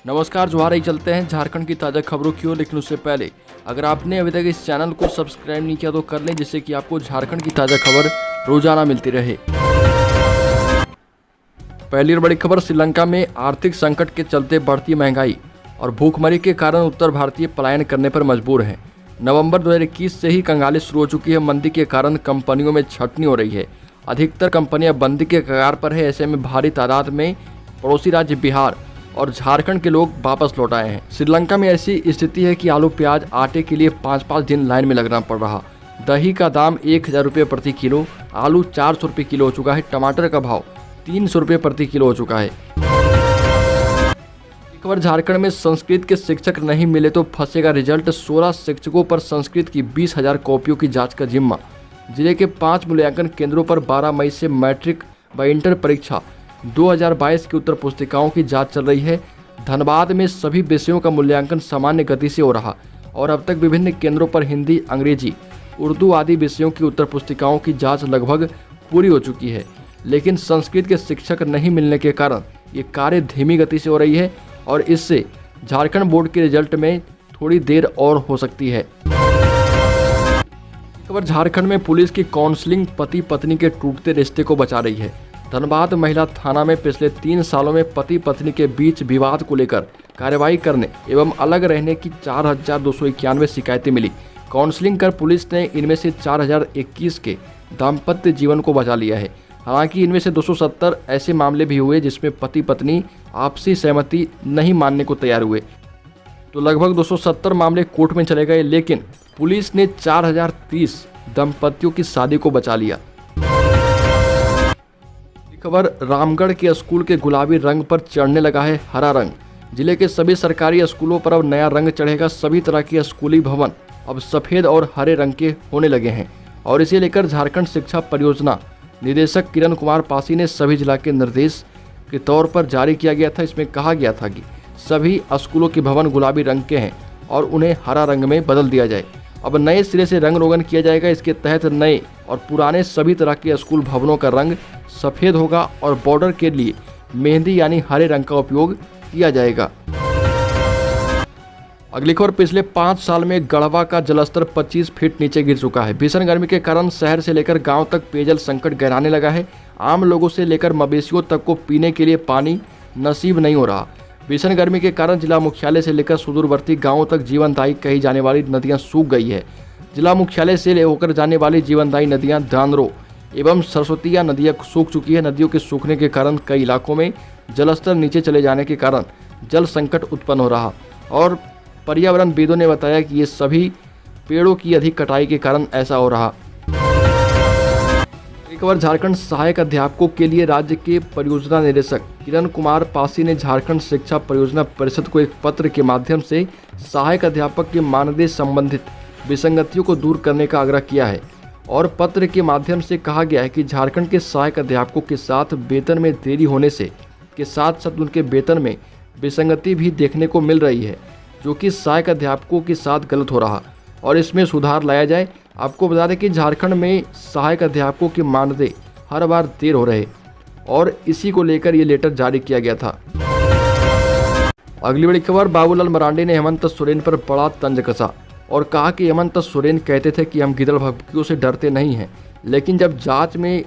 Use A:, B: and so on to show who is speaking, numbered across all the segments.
A: नमस्कार, जोहार। ही चलते हैं झारखंड की ताज़ा खबरों की ओर, लेकिन उससे पहले अगर आपने अभी तक इस चैनल को सब्सक्राइब नहीं किया तो कर लें, जिससे कि आपको झारखंड की ताज़ा खबर रोजाना मिलती रहे। पहली और बड़ी खबर, श्रीलंका में आर्थिक संकट के चलते बढ़ती महंगाई और भूखमरी के कारण उत्तर भारतीय पलायन करने पर मजबूर हैं। नवंबर 2021 से ही कंगाली शुरू हो चुकी है। मंदी के कारण कंपनियों में छंटनी हो रही है। अधिकतर कंपनियां बंदी के कगार पर है। ऐसे में भारी तादाद में पड़ोसी राज्य बिहार और झारखंड के लोग वापस लौट आए हैं। श्रीलंका में ऐसी स्थिति है कि आलू प्याज आटे के लिए 5-5 दिन लाइन में लगना पड़ रहा। दही का दाम 1000 रुपये प्रति किलो, आलू 400 रुपये किलो हो चुका है। टमाटर का भाव 300 रुपये प्रति किलो हो चुका है। खबर, झारखंड में संस्कृत के शिक्षक नहीं मिले तो फंसेगा रिजल्ट। 16 शिक्षकों पर संस्कृत की 20,000 कॉपियों की जांच का जिम्मा। जिले के 5 मूल्यांकन केंद्रों पर 12 मई से मैट्रिक व इंटर परीक्षा 2022 की उत्तर पुस्तिकाओं की जांच चल रही है। धनबाद में सभी विषयों का मूल्यांकन सामान्य गति से हो रहा और अब तक विभिन्न केंद्रों पर हिंदी, अंग्रेजी, उर्दू आदि विषयों की उत्तर पुस्तिकाओं की जांच लगभग पूरी हो चुकी है। लेकिन संस्कृत के शिक्षक नहीं मिलने के कारण ये कार्य धीमी गति से हो रही है और इससे झारखंड बोर्ड के रिजल्ट में थोड़ी देर और हो सकती है। खबर, झारखंड में पुलिस की काउंसलिंग पति पत्नी के टूटते रिश्ते को बचा रही है। धनबाद महिला थाना में पिछले 3 सालों में पति पत्नी के बीच विवाद को लेकर कार्रवाई करने एवं अलग रहने की 4291 शिकायतें मिली। काउंसलिंग कर पुलिस ने इनमें से 4021 के दाम्पत्य जीवन को बचा लिया है। हालांकि इनमें से 270 ऐसे मामले भी हुए जिसमें पति पत्नी आपसी सहमति नहीं मानने को तैयार हुए, तो लगभग 270 मामले कोर्ट में चले गए। लेकिन पुलिस ने 4030 दंपतियों की शादी को बचा लिया। खबर, रामगढ़ के स्कूल के गुलाबी रंग पर चढ़ने लगा है हरा रंग। जिले के सभी सरकारी स्कूलों पर अब नया रंग चढ़ेगा। सभी तरह के स्कूली भवन अब सफेद और हरे रंग के होने लगे हैं और इसे लेकर झारखंड शिक्षा परियोजना निदेशक किरण कुमार पासी ने सभी जिला के निर्देश के तौर पर जारी किया गया था। इसमें कहा गया था कि सभी स्कूलों के भवन गुलाबी रंग के हैं और उन्हें हरा रंग में बदल दिया जाए। अब नए सिरे से रंग रोगन किया जाएगा। इसके तहत नए और पुराने सभी तरह के स्कूल भवनों का रंग सफ़ेद होगा और बॉर्डर के लिए मेहंदी यानी हरे रंग का उपयोग किया जाएगा। अगली खबर, पिछले 5 साल में गढ़वा का जलस्तर 25 फीट नीचे गिर चुका है। भीषण गर्मी के कारण शहर से लेकर गांव तक पेयजल संकट गहराने लगा है। आम लोगों से लेकर मवेशियों तक को पीने के लिए पानी नसीब नहीं हो रहा। भीषण गर्मी के कारण जिला मुख्यालय से लेकर सुदूरवर्ती गांवों तक जीवनदायी कही जाने वाली नदियां सूख गई है। जिला मुख्यालय से होकर जाने वाली जीवनदायी नदियां दानरो एवं सरस्वतिया नदियां सूख चुकी है। नदियों के सूखने के कारण कई इलाकों में जलस्तर नीचे चले जाने के कारण जल संकट उत्पन्न हो रहा और पर्यावरणविदों ने बताया कि ये सभी पेड़ों की अधिक कटाई के कारण ऐसा हो रहा। एक बार, झारखंड सहायक अध्यापकों के लिए राज्य के परियोजना निदेशक किरण कुमार पासी ने झारखंड शिक्षा परियोजना परिषद को एक पत्र के माध्यम से सहायक अध्यापक के मानदेय संबंधित विसंगतियों को दूर करने का आग्रह किया है और पत्र के माध्यम से कहा गया है कि झारखंड के सहायक अध्यापकों के साथ वेतन में देरी होने से के साथ साथ उनके वेतन में विसंगति भी देखने को मिल रही है, जो कि सहायक अध्यापकों के साथ गलत हो रहा और इसमें सुधार लाया जाए। आपको बता दें कि झारखंड में सहायक अध्यापकों के मानदेय हर बार देर हो रहे और इसी को लेकर ये लेटर जारी किया गया था। अगली बड़ी खबर, बाबूलाल मरांडी ने हेमंत सोरेन पर बड़ा तंज कसा और कहा कि हेमंत सोरेन कहते थे कि हम गिदड़ भभकियों से डरते नहीं हैं, लेकिन जब जांच में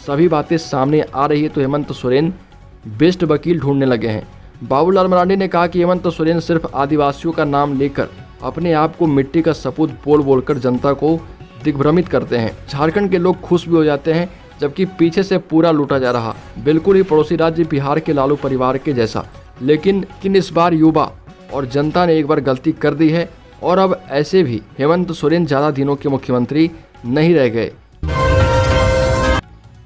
A: सभी बातें सामने आ रही है तो हेमंत सोरेन बेस्ट वकील ढूंढने लगे हैं। बाबूलाल मरांडी ने कहा कि हेमंत सोरेन सिर्फ आदिवासियों का नाम लेकर अपने आप को मिट्टी का सपूत बोल बोलकर जनता को दिग्भ्रमित करते हैं। झारखंड के लोग खुश भी हो जाते हैं जबकि पीछे से पूरा लूटा जा रहा, बिल्कुल ही पड़ोसी राज्य बिहार के लालू परिवार के जैसा। लेकिन इस बार युवा और जनता ने एक बार गलती कर दी है और अब ऐसे भी हेमंत सोरेन ज़्यादा दिनों के मुख्यमंत्री नहीं रह गए।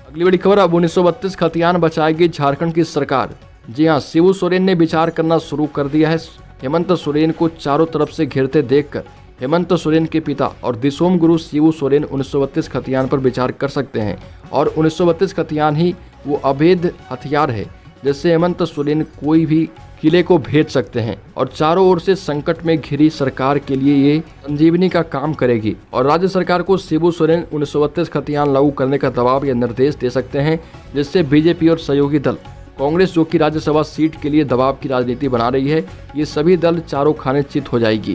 A: अगली बड़ी खबर, अब 1932 खतियान बचाएगी झारखंड की सरकार। जी हां, शिबू सोरेन ने विचार करना शुरू कर दिया है। हेमंत सोरेन को चारों तरफ से घिरते देखकर हेमंत सोरेन के पिता और दिसोम गुरु शिबू सोरेन 1932 खतियान पर विचार कर सकते हैं और 1932 खतियान ही वो अवैध हथियार है जिससे हेमंत सोरेन कोई भी किले को भेज सकते हैं और चारों ओर से संकट में घिरी सरकार के लिए ये संजीवनी का काम करेगी और राज्य सरकार को शिबू सोरेन 1932 खतियान लागू करने का दबाव या निर्देश दे सकते हैं, जिससे बीजेपी और सहयोगी दल कांग्रेस जो कि राज्यसभा सीट के लिए दबाव की राजनीति बना रही है, ये सभी दल चारों खाने चित हो जाएगी।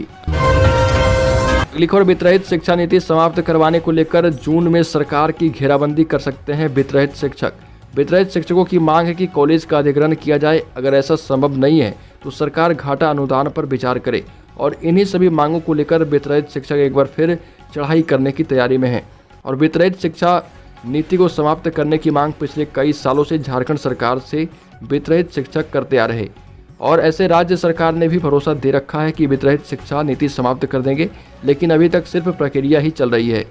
A: अगली खबर, वित्त शिक्षा नीति समाप्त करवाने को लेकर जून में सरकार की घेराबंदी कर सकते हैं वित्त शिक्षक। वित्त शिक्षकों की मांग है कि कॉलेज का अधिग्रहण किया जाए। अगर ऐसा संभव नहीं है तो सरकार घाटा अनुदान पर विचार करे और इन्हीं सभी मांगों को लेकर वित्त शिक्षक एक बार फिर चढ़ाई करने की तैयारी में है। और वित्त शिक्षा नीति को समाप्त करने की मांग पिछले कई सालों से झारखंड सरकार से वित्त शिक्षक करते आ रहे और ऐसे राज्य सरकार ने भी भरोसा दे रखा है कि वित्त शिक्षा नीति समाप्त कर देंगे, लेकिन अभी तक सिर्फ प्रक्रिया ही चल रही है।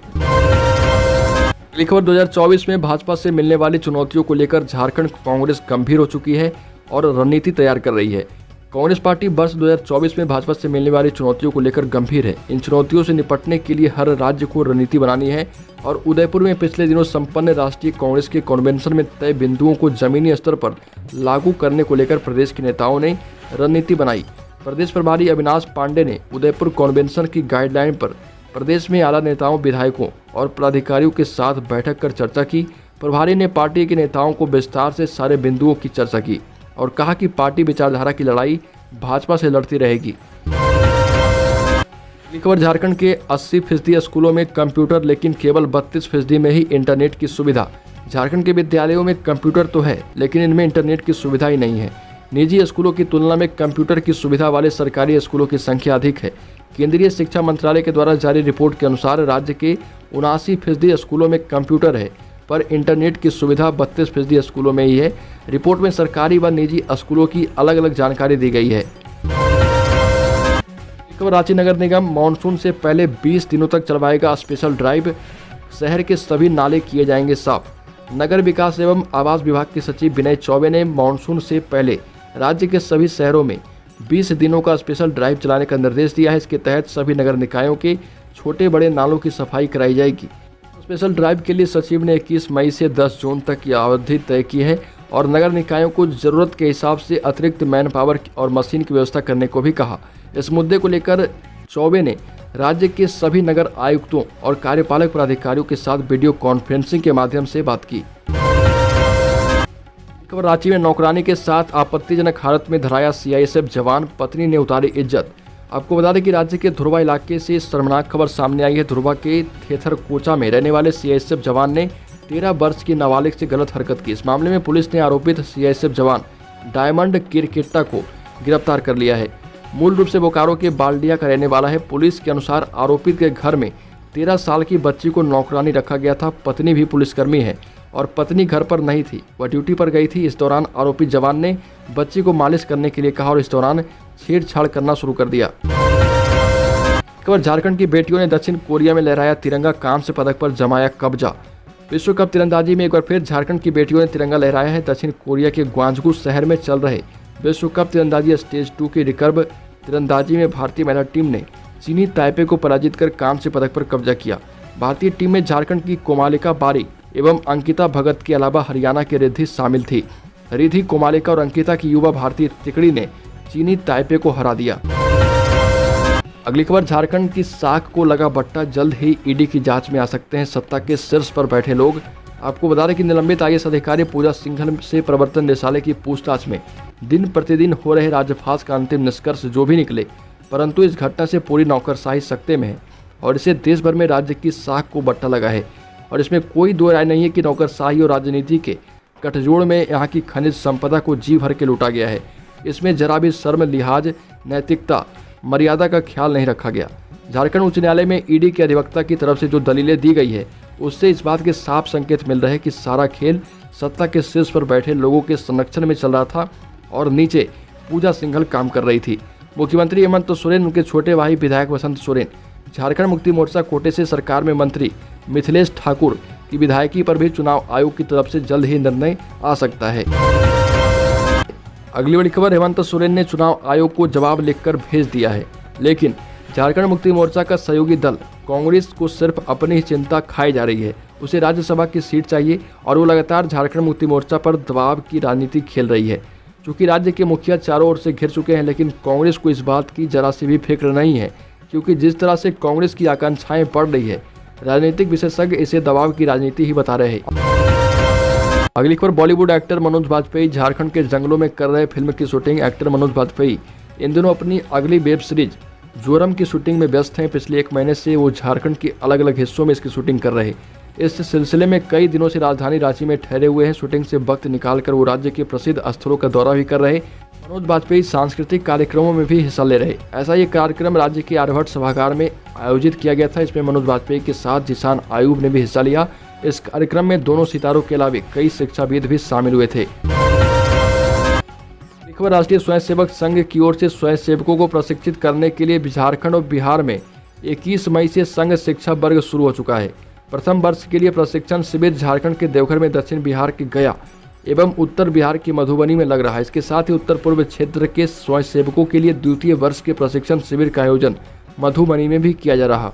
A: अगली खबर, 2024 में भाजपा से मिलने वाली चुनौतियों को लेकर झारखंड कांग्रेस गंभीर हो चुकी है और रणनीति तैयार कर रही है। कांग्रेस पार्टी वर्ष 2024 में भाजपा से मिलने वाली चुनौतियों को लेकर गंभीर है। इन चुनौतियों से निपटने के लिए हर राज्य को रणनीति बनानी है और उदयपुर में पिछले दिनों संपन्न राष्ट्रीय कांग्रेस के कन्वेंशन में तय बिंदुओं को जमीनी स्तर पर लागू करने को लेकर प्रदेश के नेताओं ने रणनीति बनाई। प्रदेश प्रभारी अविनाश पांडे ने उदयपुर कन्वेंशन की गाइडलाइन पर प्रदेश में आला नेताओं, विधायकों और पदाधिकारियों के साथ बैठक कर चर्चा की। प्रभारी ने पार्टी के नेताओं को विस्तार से सारे बिंदुओं की चर्चा की और कहा कि पार्टी विचारधारा की लड़ाई भाजपा से लड़ती रहेगी। खबर, झारखंड के 80% स्कूलों में कंप्यूटर, लेकिन केवल 32% में ही इंटरनेट की सुविधा। झारखंड के विद्यालयों में कंप्यूटर तो है, लेकिन इनमें इंटरनेट की सुविधा ही नहीं है। निजी स्कूलों की तुलना में कंप्यूटर की सुविधा वाले सरकारी स्कूलों की संख्या अधिक है। केंद्रीय शिक्षा मंत्रालय के द्वारा जारी रिपोर्ट के अनुसार राज्य के 79% स्कूलों में कंप्यूटर है, पर इंटरनेट की सुविधा 32% स्कूलों में ही है। रिपोर्ट में सरकारी व निजी स्कूलों की अलग अलग जानकारी दी गई है। रांची नगर निगम मानसून से पहले 20 दिनों तक चलवाएगा स्पेशल ड्राइव। शहर के सभी नाले किए जाएंगे साफ। नगर विकास एवं आवास विभाग के सचिव विनय चौबे ने मानसून से पहले राज्य के सभी शहरों में 20 दिनों का स्पेशल ड्राइव चलाने का निर्देश दिया है। इसके तहत सभी नगर निकायों के छोटे बड़े नालों की सफाई कराई जाएगी। स्पेशल ड्राइव के लिए सचिव ने 21 मई से 10 जून तक की अवधि तय की है और नगर निकायों को जरूरत के हिसाब से अतिरिक्त मैन पावर और मशीन की व्यवस्था करने को भी कहा। इस मुद्दे को लेकर चौबे ने राज्य के सभी नगर आयुक्तों और कार्यपालक पदाधिकारियों के साथ वीडियो कॉन्फ्रेंसिंग के माध्यम से बात की। खबर, रांची में नौकरानी के साथ आपत्तिजनक हालत में धराया सीआईएसएफ जवान, पत्नी ने उतारी इज्जत। आपको बता दें कि राज्य के धुरवा इलाके से शर्मनाक खबर सामने आई है। धुरवा के थेथरकोचा में रहने वाले सीआईएसएफ जवान ने 13 वर्ष की नाबालिग से गलत हरकत की। इस मामले में पुलिस ने आरोपित सीआईएसएफ जवान डायमंड किरकेट्टा को गिरफ्तार कर लिया है। मूल रूप से बोकारो के बाल्डिया का रहने वाला है। पुलिस के अनुसार आरोपित के घर में 13 साल की बच्ची को नौकरानी रखा गया था। पत्नी भी पुलिसकर्मी है और पत्नी घर पर नहीं थी, वह ड्यूटी पर गई थी। इस दौरान आरोपी जवान ने बच्ची को मालिश करने के लिए कहा और इस दौरान छेड़छाड़ करना शुरू कर दिया। खबर, झारखंड की बेटियों ने दक्षिण कोरिया में लहराया तिरंगा, कांस्य पदक पर जमाया कब्जा। विश्व कप तीरंदाजी में एक बार फिर झारखंड की बेटियों ने तिरंगा लहराया है। दक्षिण कोरिया के ग्वांजगू शहर में चल रहे विश्व कप तीरंदाजी स्टेज 2 की रिकर्व तीरंदाजी में भारतीय महिला टीम ने चीनी ताइपे को पराजित कर कांस्य पदक पर कब्जा किया। भारतीय टीम में झारखंड की कोमालिका बारी एवं अंकिता भगत के अलावा हरियाणा की रिद्धि शामिल थी। रिद्धि, कोमालिका और अंकिता की युवा भारतीय तिकड़ी ने चीनी ताइपे को हरा दिया। अगली खबर, झारखंड की साख को लगा बट्टा, जल्द ही ईडी की जांच में आ सकते हैं सत्ता के शीर्ष पर बैठे लोग। आपको बता दें कि निलंबित आईएएस अधिकारी पूजा सिंघल से प्रवर्तन निदेशालय की पूछताछ में दिन प्रतिदिन हो रहे राजफास का अंतिम निष्कर्ष जो भी निकले, परंतु इस घटना से पूरी नौकरशाही सकते में है और इसे देश भर में राज्य की साख को बट्टा लगा है। और इसमें कोई दो राय नहीं है कि नौकरशाही और राजनीति के गठजोड़ में यहाँ की खनिज संपदा को जी भर के लूटा गया है। इसमें जरा भी शर्म, लिहाज, नैतिकता, मर्यादा का ख्याल नहीं रखा गया। झारखंड उच्च न्यायालय में ईडी के अधिवक्ता की तरफ से जो दलीलें दी गई है, उससे इस बात के साफ संकेत मिल रहे हैं कि सारा खेल सत्ता के शीर्ष पर बैठे लोगों के संरक्षण में चल रहा था और नीचे पूजा सिंघल काम कर रही थी। मुख्यमंत्री हेमंत सोरेन, उनके छोटे भाई विधायक वसंत सोरेन, झारखंड मुक्ति मोर्चा कोटे से सरकार में मंत्री मिथिलेश ठाकुर की विधायकी पर भी चुनाव आयोग की तरफ से जल्द ही निर्णय आ सकता है। अगली बड़ी खबर, हेमंत सोरेन ने चुनाव आयोग को जवाब लिखकर भेज दिया है, लेकिन झारखंड मुक्ति मोर्चा का सहयोगी दल कांग्रेस को सिर्फ अपनी ही चिंता खाई जा रही है। उसे राज्यसभा की सीट चाहिए और वो लगातार झारखंड मुक्ति मोर्चा पर दबाव की राजनीति खेल रही है। चूँकि राज्य के मुखिया चारों ओर से घिर चुके हैं, लेकिन कांग्रेस को इस बात की जरा सी भी फिक्र नहीं है, क्योंकि जिस तरह से कांग्रेस की आकांक्षाएं बढ़ रही है, राजनीतिक विशेषज्ञ इसे दबाव की राजनीति ही बता रहे हैं। अगली खबर बॉलीवुड एक्टर मनोज बाजपेयी झारखंड के जंगलों में कर रहे फिल्म की शूटिंग। एक्टर मनोज बाजपेयी इन दिनों अपनी अगली वेब सीरीज जोरम की शूटिंग में व्यस्त हैं। पिछले 1 महीने से वो झारखंड के अलग अलग हिस्सों में इसकी शूटिंग कर रहे। इस सिलसिले में कई दिनों से राजधानी रांची में ठहरे हुए हैं। शूटिंग से वक्त निकालकर वो राज्य के प्रसिद्ध स्थलों का दौरा भी कर रहे। मनोज बाजपेयी सांस्कृतिक कार्यक्रमों में भी हिस्सा ले रहे। ऐसा ये कार्यक्रम राज्य के आर्यभट्ट सभागार में आयोजित किया गया था। इसमें मनोज बाजपेयी के साथ जिसान आयूब ने भी हिस्सा लिया। इस कार्यक्रम में दोनों सितारों के अलावा कई शिक्षाविद भी शामिल हुए थे। खबर राष्ट्रीय स्वयंसेवक संघ की ओर से स्वयंसेवकों को प्रशिक्षित करने के लिए झारखंड और बिहार में 21 मई से संघ शिक्षा वर्ग शुरू हो चुका है। प्रथम वर्ष के लिए प्रशिक्षण शिविर झारखंड के देवघर में, दक्षिण बिहार के गया एवं उत्तर बिहार के मधुबनी में लग रहा है। इसके साथ ही उत्तर पूर्व क्षेत्र के स्वयंसेवकों के लिए द्वितीय वर्ष के प्रशिक्षण शिविर का आयोजन मधुबनी में भी किया जा रहा।